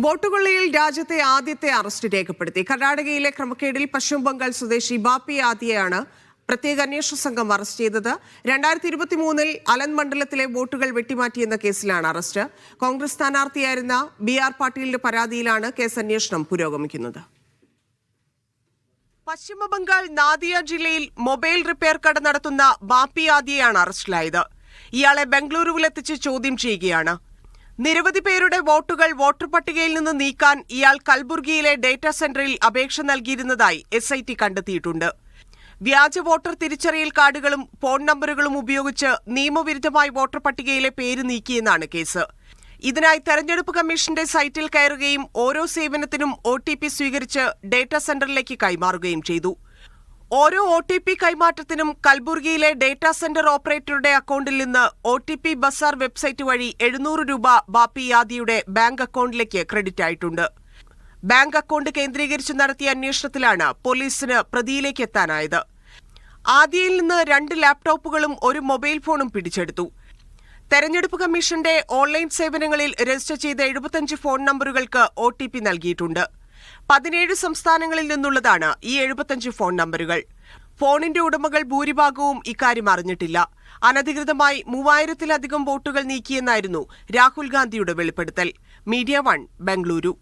വോട്ടുകൊള്ളയിൽ രാജ്യത്തെ ആദ്യത്തെ അറസ്റ്റ് രേഖപ്പെടുത്തി. കർണാടകയിലെ ക്രമക്കേടിൽ പശ്ചിമ ബംഗാൾ സ്വദേശി ബാപ്പി ആദിയെയാണ് പ്രത്യേക അന്വേഷണ സംഘം അറസ്റ്റ് ചെയ്തത്. 2023 അലന്ദ് മണ്ഡലത്തിലെ വോട്ടുകൾ വെട്ടിമാറ്റിയെന്ന കേസിലാണ് അറസ്റ്റ്. കോൺഗ്രസ് സ്ഥാനാർത്ഥിയായിരുന്ന BR പാട്ടീലിന്റെ പരാതിയിലാണ് കേസ് അന്വേഷണം പുരോഗമിക്കുന്നത്. പശ്ചിമ ബംഗാൾ നാദിയ ജില്ലയിൽ മൊബൈൽ റിപ്പയർ കട നടത്തുന്ന ബാപ്പി ആദിയെയാണ് അറസ്റ്റിലായത്. ഇയാളെ ബംഗളൂരുവിലെത്തിച്ച് ചോദ്യം ചെയ്യുകയാണ്. നിരവധി പേരുടെ വോട്ടുകൾ വോട്ടർ പട്ടികയിൽ നിന്ന് നീക്കാൻ ഇയാൾ കൽബുർഗിയിലെ ഡേറ്റാ സെന്ററിൽ അപേക്ഷ നൽകിയിരുന്നതായി SIT കണ്ടെത്തിയിട്ടുണ്ട്. വ്യാജ വോട്ടർ തിരിച്ചറിയൽ കാർഡുകളും ഫോൺ നമ്പറുകളും ഉപയോഗിച്ച് നിയമവിരുദ്ധമായി വോട്ടർ പട്ടികയിലെ പേര് നീക്കിയെന്നാണ് കേസ്. ഇതിനായി തെരഞ്ഞെടുപ്പ് കമ്മീഷന്റെ സൈറ്റിൽ കയറുകയും ഓരോ സേവനത്തിനും OTP സ്വീകരിച്ച് ഡേറ്റാ സെന്ററിലേക്ക് കൈമാറുകയും ചെയ്തു. ഓരോ OTP കൈമാറ്റത്തിനും കൽബുർഗിയിലെ ഡേറ്റാ സെന്റർ ഓപ്പറേറ്ററുടെ അക്കൗണ്ടിൽ നിന്ന് OTP ബസാർ വെബ്സൈറ്റ് വഴി 700 രൂപ ബാപ്പി ആദിയുടെ ബാങ്ക് അക്കൗണ്ടിലേക്ക് ക്രെഡിറ്റ് ആയിട്ടുണ്ട്. ബാങ്ക് അക്കൗണ്ട് കേന്ദ്രീകരിച്ച് നടത്തിയ അന്വേഷണത്തിലാണ് പോലീസിന് പ്രതിയിലേക്ക് എത്താനായത്. ആദിയിൽ നിന്ന് 2 ലാപ്ടോപ്പുകളും ഒരു മൊബൈൽ ഫോണും പിടിച്ചെടുത്തു. തെരഞ്ഞെടുപ്പ് കമ്മീഷന്റെ ഓൺലൈൻ സേവനങ്ങളിൽ രജിസ്റ്റർ ചെയ്ത 75 ഫോൺ നമ്പറുകൾക്ക് OTP നൽകിയിട്ടുണ്ട്. 17 സംസ്ഥാനങ്ങളിൽ നിന്നുള്ളതാണ് ഈ 75 ഫോൺ നമ്പറുകൾ. ഫോണിന്റെ ഉടമകൾ ഭൂരിഭാഗവും ഇക്കാര്യം അറിഞ്ഞിട്ടില്ല. അനധികൃതമായി 3000-ത്തിലധികം വോട്ടുകൾ നീക്കിയെന്നായിരുന്നു രാഹുൽ ഗാന്ധിയുടെ വെളിപ്പെടുത്തൽ. മീഡിയ 1 ബംഗളൂരു.